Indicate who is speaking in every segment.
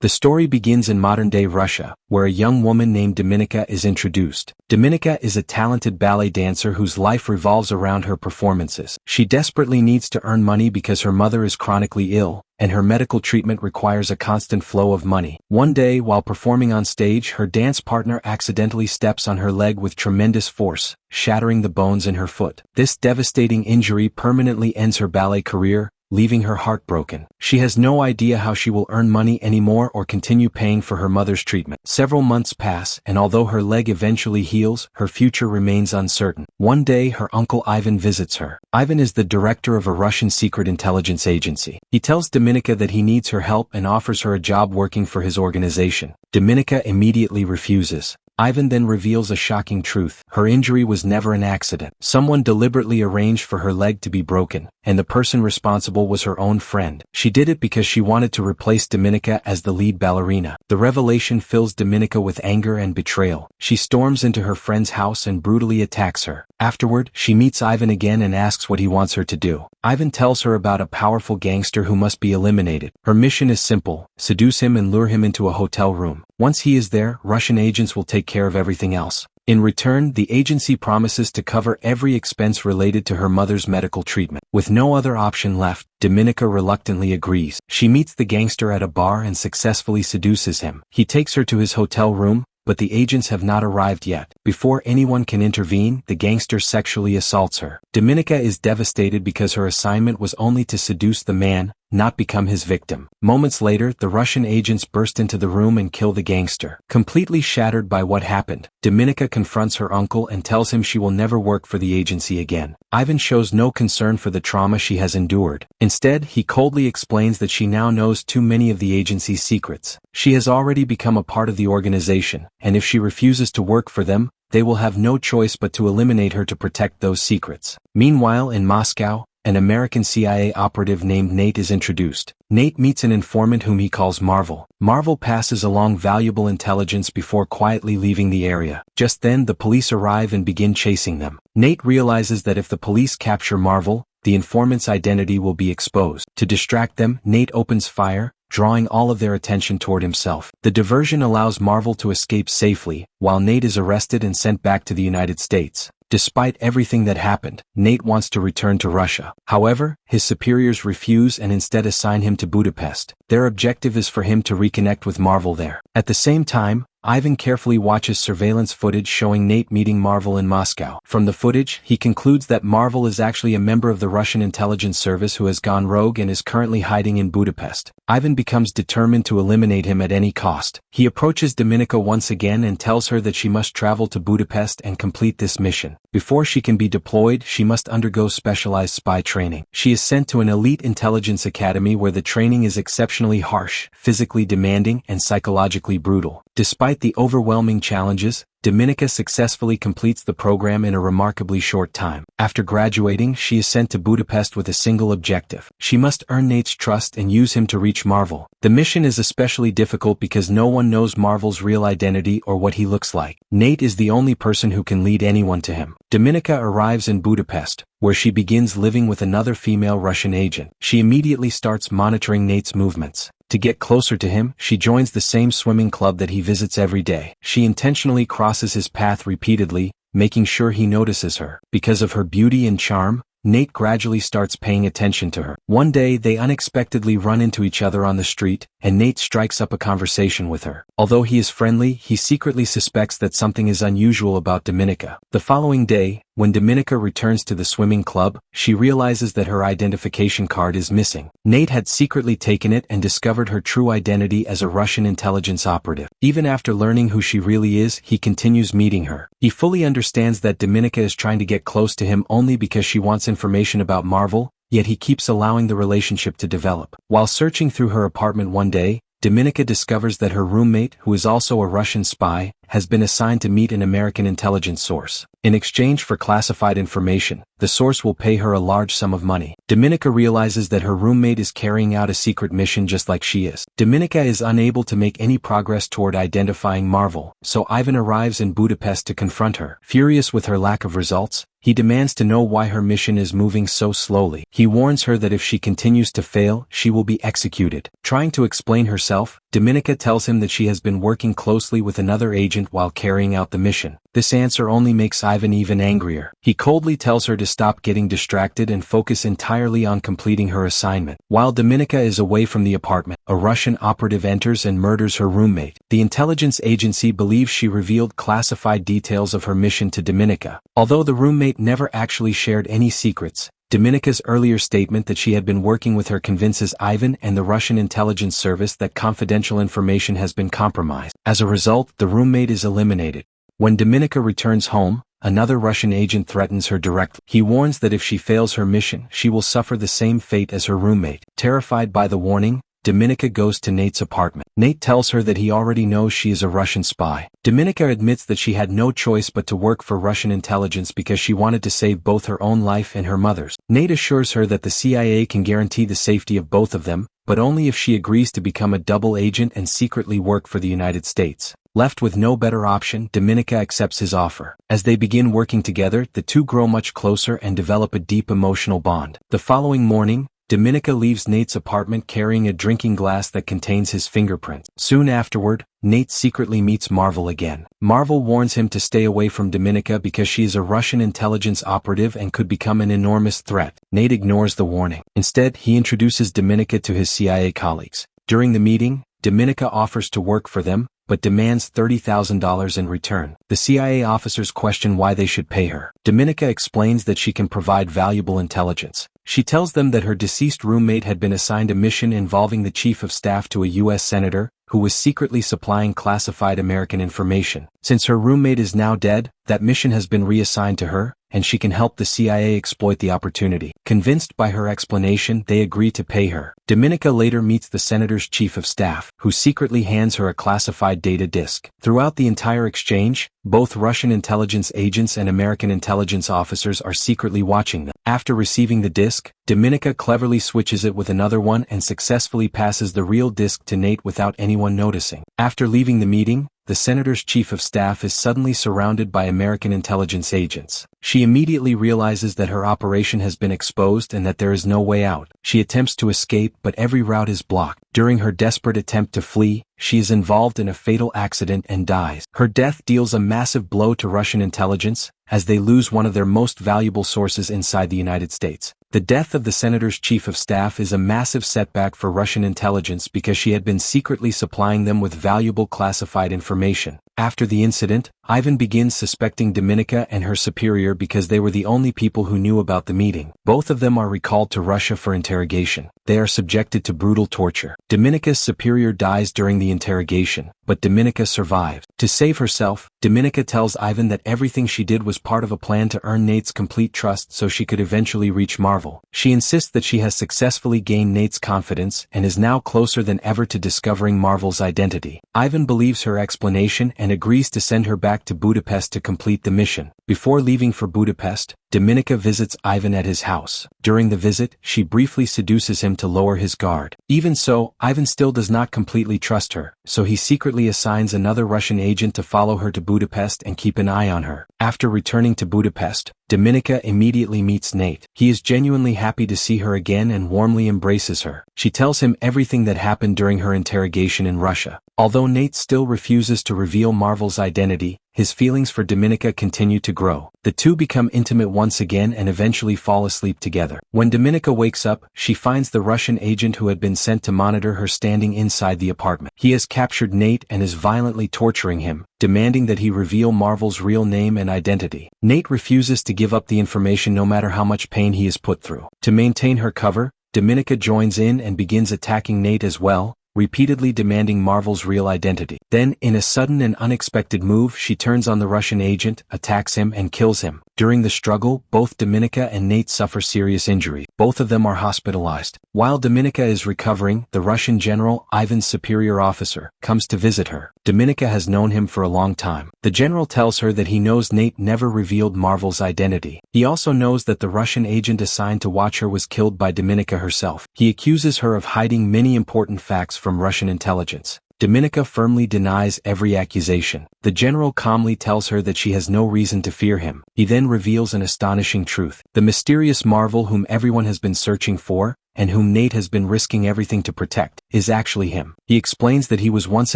Speaker 1: The story begins in modern-day Russia, where a young woman named Dominika is introduced. Dominika is a talented ballet dancer whose life revolves around her performances. She desperately needs to earn money because her mother is chronically ill, and her medical treatment requires a constant flow of money. One day, while performing on stage, her dance partner accidentally steps on her leg with tremendous force, shattering the bones in her foot. This devastating injury permanently ends her ballet career, leaving her heartbroken. She has no idea how she will earn money anymore or continue paying for her mother's treatment. Several months pass, and although her leg eventually heals, her future remains uncertain. One day, her uncle Ivan visits her. Ivan is the director of a Russian secret intelligence agency. He tells Dominika that he needs her help and offers her a job working for his organization. Dominika immediately refuses. Ivan then reveals a shocking truth. Her injury was never an accident. Someone deliberately arranged for her leg to be broken, and the person responsible was her own friend. She did it because she wanted to replace Dominika as the lead ballerina. The revelation fills Dominika with anger and betrayal. She storms into her friend's house and brutally attacks her. Afterward, she meets Ivan again and asks what he wants her to do. Ivan tells her about a powerful gangster who must be eliminated. Her mission is simple: seduce him and lure him into a hotel room. Once he is there, Russian agents will take care of everything else. In return, the agency promises to cover every expense related to her mother's medical treatment. With no other option left, Dominika reluctantly agrees. She meets the gangster at a bar and successfully seduces him. He takes her to his hotel room, but the agents have not arrived yet. Before anyone can intervene, the gangster sexually assaults her. Dominika is devastated because her assignment was only to seduce the man, not become his victim. Moments later, the Russian agents burst into the room and kill the gangster. Completely shattered by what happened, Dominika confronts her uncle and tells him she will never work for the agency again. Ivan shows no concern for the trauma she has endured. Instead, he coldly explains that she now knows too many of the agency's secrets. She has already become a part of the organization, and if she refuses to work for them, they will have no choice but to eliminate her to protect those secrets. Meanwhile, in Moscow, an American CIA operative named Nate is introduced. Nate meets an informant whom he calls Marvel. Marvel passes along valuable intelligence before quietly leaving the area. Just then, the police arrive and begin chasing them. Nate realizes that if the police capture Marvel, the informant's identity will be exposed. To distract them, Nate opens fire, drawing all of their attention toward himself. The diversion allows Marvel to escape safely, while Nate is arrested and sent back to the United States. Despite everything that happened, Nate wants to return to Russia. However, his superiors refuse and instead assign him to Budapest. Their objective is for him to reconnect with Marvel there. At the same time, Ivan carefully watches surveillance footage showing Nate meeting Marvel in Moscow. From the footage, he concludes that Marvel is actually a member of the Russian intelligence service who has gone rogue and is currently hiding in Budapest. Ivan becomes determined to eliminate him at any cost. He approaches Dominika once again and tells her that she must travel to Budapest and complete this mission. Before she can be deployed, she must undergo specialized spy training. She is sent to an elite intelligence academy where the training is exceptionally harsh, physically demanding, and psychologically brutal. Despite the overwhelming challenges, Dominika successfully completes the program in a remarkably short time. After graduating, she is sent to Budapest with a single objective. She must earn Nate's trust and use him to reach Marvel. The mission is especially difficult because no one knows Marvel's real identity or what he looks like. Nate is the only person who can lead anyone to him. Dominika arrives in Budapest, where she begins living with another female Russian agent. She immediately starts monitoring Nate's movements. To get closer to him, she joins the same swimming club that he visits every day. She intentionally crosses his path repeatedly, making sure he notices her. Because of her beauty and charm, Nate gradually starts paying attention to her. One day, they unexpectedly run into each other on the street, and Nate strikes up a conversation with her. Although he is friendly, he secretly suspects that something is unusual about Dominika. The following day, when Dominika returns to the swimming club, she realizes that her identification card is missing. Nate had secretly taken it and discovered her true identity as a Russian intelligence operative. Even after learning who she really is, he continues meeting her. He fully understands that Dominika is trying to get close to him only because she wants information about Marvel, yet he keeps allowing the relationship to develop. While searching through her apartment one day, Dominika discovers that her roommate, who is also a Russian spy, has been assigned to meet an American intelligence source. In exchange for classified information, the source will pay her a large sum of money. Dominika realizes that her roommate is carrying out a secret mission just like she is. Dominika is unable to make any progress toward identifying Marvel, so Ivan arrives in Budapest to confront her. Furious with her lack of results, he demands to know why her mission is moving so slowly. He warns her that if she continues to fail, she will be executed. Trying to explain herself, Dominika tells him that she has been working closely with another agent while carrying out the mission. This answer only makes Ivan even angrier. He coldly tells her to stop getting distracted and focus entirely on completing her assignment. While Dominika is away from the apartment, a Russian operative enters and murders her roommate. The intelligence agency believes she revealed classified details of her mission to Dominika. Although the roommate never actually shared any secrets, Dominika's earlier statement that she had been working with her convinces Ivan and the Russian intelligence service that confidential information has been compromised. As a result, the roommate is eliminated. When Dominika returns home, another Russian agent threatens her directly. He warns that if she fails her mission, she will suffer the same fate as her roommate. Terrified by the warning, Dominika goes to Nate's apartment. Nate tells her that he already knows she is a Russian spy. Dominika admits that she had no choice but to work for Russian intelligence because she wanted to save both her own life and her mother's. Nate assures her that the CIA can guarantee the safety of both of them, but only if she agrees to become a double agent and secretly work for the United States. Left with no better option, Dominika accepts his offer. As they begin working together, the two grow much closer and develop a deep emotional bond. The following morning, Dominika leaves Nate's apartment carrying a drinking glass that contains his fingerprints. Soon afterward, Nate secretly meets Marvel again. Marvel warns him to stay away from Dominika because she is a Russian intelligence operative and could become an enormous threat. Nate ignores the warning. Instead, he introduces Dominika to his CIA colleagues. During the meeting, Dominika offers to work for them, but demands $30,000 in return. The CIA officers question why they should pay her. Dominika explains that she can provide valuable intelligence. She tells them that her deceased roommate had been assigned a mission involving the chief of staff to a U.S. senator, who was secretly supplying classified American information. Since her roommate is now dead, that mission has been reassigned to her, and she can help the CIA exploit the opportunity. Convinced by her explanation, they agree to pay her. Dominika later meets the senator's chief of staff, who secretly hands her a classified data disk. Throughout the entire exchange, both Russian intelligence agents and American intelligence officers are secretly watching them. After receiving the disk, Dominika cleverly switches it with another one and successfully passes the real disk to Nate without anyone noticing. After leaving the meeting, the senator's chief of staff is suddenly surrounded by American intelligence agents. She immediately realizes that her operation has been exposed and that there is no way out. She attempts to escape, but every route is blocked. During her desperate attempt to flee, she is involved in a fatal accident and dies. Her death deals a massive blow to Russian intelligence, as they lose one of their most valuable sources inside the United States. The death of the senator's chief of staff is a massive setback for Russian intelligence because she had been secretly supplying them with valuable classified information. After the incident, Ivan begins suspecting Dominika and her superior because they were the only people who knew about the meeting. Both of them are recalled to Russia for interrogation. They are subjected to brutal torture. Dominika's superior dies during the interrogation, but Dominika survives. To save herself, Dominika tells Ivan that everything she did was part of a plan to earn Nate's complete trust so she could eventually reach Marvel. She insists that she has successfully gained Nate's confidence and is now closer than ever to discovering Marvel's identity. Ivan believes her explanation and agrees to send her back to Budapest to complete the mission. Before leaving for Budapest, Dominika visits Ivan at his house. During the visit, she briefly seduces him to lower his guard. Even so, Ivan still does not completely trust her, so he secretly assigns another Russian agent to follow her to Budapest and keep an eye on her. After returning to Budapest, Dominika immediately meets Nate. He is genuinely happy to see her again and warmly embraces her. She tells him everything that happened during her interrogation in Russia. Although Nate still refuses to reveal Marvel's identity, his feelings for Dominika continue to grow. The two become intimate once again and eventually fall asleep together. When Dominika wakes up, she finds the Russian agent who had been sent to monitor her standing inside the apartment. He has captured Nate and is violently torturing him, demanding that he reveal Marvel's real name and identity. Nate refuses to give up the information no matter how much pain he is put through. To maintain her cover, Dominika joins in and begins attacking Nate as well, repeatedly demanding Marvel's real identity. Then, in a sudden and unexpected move, she turns on the Russian agent, attacks him and kills him. During the struggle, both Dominika and Nate suffer serious injury. Both of them are hospitalized. While Dominika is recovering, the Russian general, Ivan's superior officer, comes to visit her. Dominika has known him for a long time. The general tells her that he knows Nate never revealed Marvel's identity. He also knows that the Russian agent assigned to watch her was killed by Dominika herself. He accuses her of hiding many important facts from Russian intelligence. Dominika firmly denies every accusation. The general calmly tells her that she has no reason to fear him. He then reveals an astonishing truth. The mysterious Marvel whom everyone has been searching for, and whom Nate has been risking everything to protect, is actually him. He explains that he was once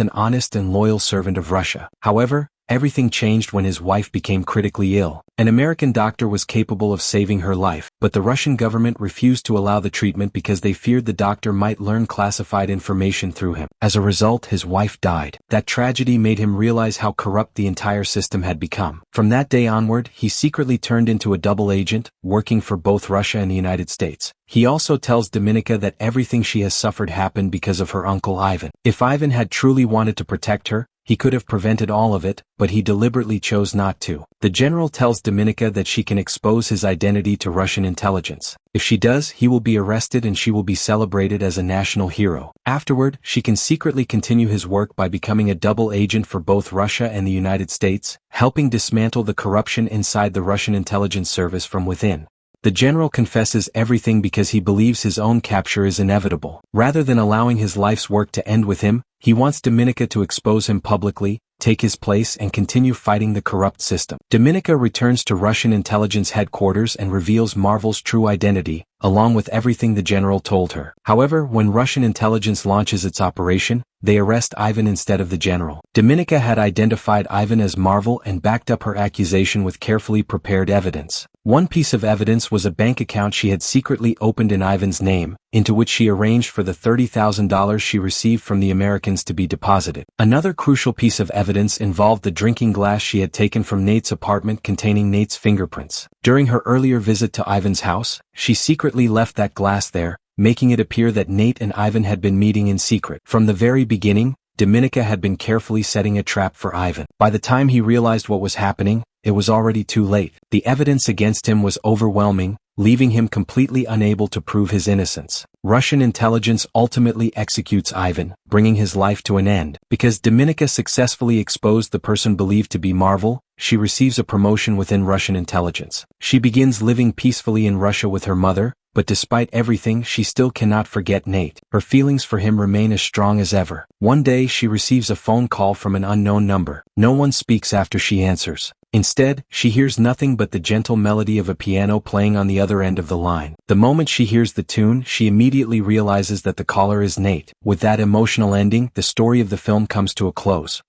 Speaker 1: an honest and loyal servant of Russia. However, everything changed when his wife became critically ill. An American doctor was capable of saving her life, but the Russian government refused to allow the treatment because they feared the doctor might learn classified information through him. As a result, his wife died. That tragedy made him realize how corrupt the entire system had become. From that day onward, he secretly turned into a double agent, working for both Russia and the United States. He also tells Dominika that everything she has suffered happened because of her uncle Ivan. If Ivan had truly wanted to protect her, he could have prevented all of it, but he deliberately chose not to. The general tells Dominika that she can expose his identity to Russian intelligence. If she does, he will be arrested and she will be celebrated as a national hero. Afterward, she can secretly continue his work by becoming a double agent for both Russia and the United States, helping dismantle the corruption inside the Russian intelligence service from within. The general confesses everything because he believes his own capture is inevitable. Rather than allowing his life's work to end with him, he wants Dominika to expose him publicly, take his place and continue fighting the corrupt system. Dominika returns to Russian intelligence headquarters and reveals Marvel's true identity, along with everything the general told her. However, when Russian intelligence launches its operation, they arrest Ivan instead of the general. Dominika had identified Ivan as Marvel and backed up her accusation with carefully prepared evidence. One piece of evidence was a bank account she had secretly opened in Ivan's name, into which she arranged for the $30,000 she received from the Americans to be deposited. Another crucial piece of evidence involved the drinking glass she had taken from Nate's apartment containing Nate's fingerprints. During her earlier visit to Ivan's house, she secretly left that glass there, making it appear that Nate and Ivan had been meeting in secret. From the very beginning, Dominika had been carefully setting a trap for Ivan. By the time he realized what was happening, it was already too late. The evidence against him was overwhelming, leaving him completely unable to prove his innocence. Russian intelligence ultimately executes Ivan, bringing his life to an end. Because Dominika successfully exposed the person believed to be Marvel, she receives a promotion within Russian intelligence. She begins living peacefully in Russia with her mother, but despite everything she still cannot forget Nate. Her feelings for him remain as strong as ever. One day she receives a phone call from an unknown number. No one speaks after she answers. Instead, she hears nothing but the gentle melody of a piano playing on the other end of the line. The moment she hears the tune, she immediately realizes that the caller is Nate. With that emotional ending, the story of the film comes to a close.